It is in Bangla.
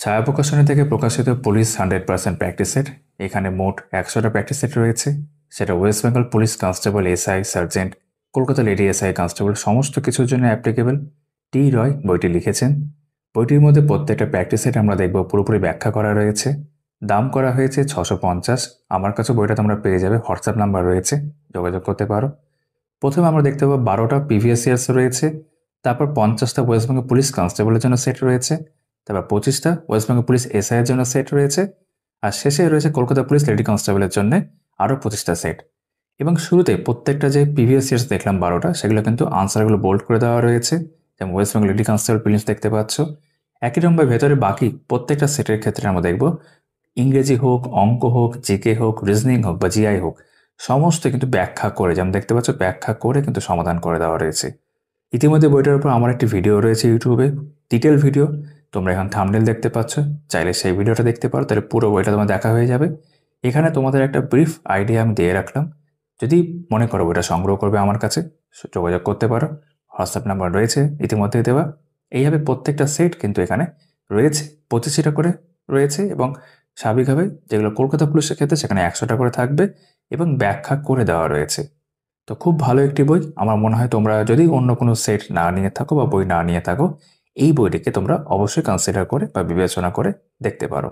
ছায়া প্রকাশনী থেকে প্রকাশিত পুলিশ 100% প্র্যাকটিস সেট। এখানে মোট 100টা প্র্যাকটিস সেট রয়েছে। সেটা West Bengal police constable, SI, sergeant, Kolkata lady SI constable সমস্ত কিছুর জন্য অ্যাপ্লিকেবল। টি রয় বইটি লিখেছেন। বইটির মধ্যে প্রত্যেকটা প্র্যাকটিস সেট আমরা দেখব পুরোপুরি ব্যাখ্যা করা রয়েছে। দাম করা হয়েছে 650। আমার কাছে বইটা তোমরা পেয়ে যাবে, হোয়াটসঅ্যাপ নাম্বার রয়েছে, যোগাযোগ করতে পারো। প্রথমে আমরা দেখতে পাবো 12টা প্রিভিয়াস ইয়ার্স রয়েছে, তারপর 50টা ওয়েস্ট বেঙ্গল পুলিশ কনস্টেবলের জন্য সেট রয়েছে, তারপর 25টা ওয়েস্ট বেঙ্গল পুলিশ এসআইয়ের জন্য সেট রয়েছে, আর শেষে রয়েছে কলকাতা পুলিশ লেডি কনস্টেবলের জন্য আরও 25টা সেট। এবং শুরুতে প্রত্যেকটা যে প্রিভিয়াস ইয়ার্স দেখলাম 12টা, সেগুলো কিন্তু আনসারগুলো বোল্ড করে দেওয়া রয়েছে, যেমন West Bengal lady constable prelims দেখতে পাচ্ছ। একই রকমভাবে ভেতরে বাকি প্রত্যেকটা সেটের ক্ষেত্রে আমরা দেখব ইংরেজি হোক, অঙ্ক হোক, জিকে হোক, রিজনিং হোক বা জিআই হোক, সমস্ত কিন্তু ব্যাখ্যা করে, যেমন দেখতে পাচ্ছ ব্যাখ্যা করে কিন্তু সমাধান করে দেওয়া রয়েছে। ইতিমধ্যে বইটার উপর আমার একটি ভিডিও রয়েছে ইউটিউবে, ডিটেল ভিডিও। তোমরা এখন থাম্বনেল দেখতে পাচ্ছ, চাইলে সেই ভিডিওটা দেখতে পারো, তাহলে পুরো বইটা তোমার দেখা হয়ে যাবে। এখানে তোমাদের একটা ব্রিফ আইডিয়া আমি দিয়ে রাখলাম। যদি মনে করো বইটা সংগ্রহ করবে আমার কাছে, যোগাযোগ করতে পারো, হোয়াটসঅ্যাপ নাম্বার রয়েছে ইতিমধ্যে দেওয়া। এইভাবে প্রত্যেকটা সেট কিন্তু এখানে রয়েছে, 25টা করে রয়েছে, এবং স্বাভাবিকভাবে যেগুলো কলকাতা পুলিশের ক্ষেত্রে সেখানে 100টা করে থাকবে এবং ব্যাখ্যা করে দেওয়া রয়েছে। তো খুব ভালো একটি বই। আমার মনে হয় তোমরা যদি অন্য কোনো সেট না নিয়ে থাকো বা বই না নিয়ে থাকো, এই বইটিকে তোমরা অবশ্যই কনসিডার করে বা বিবেচনা করে দেখতে পারো।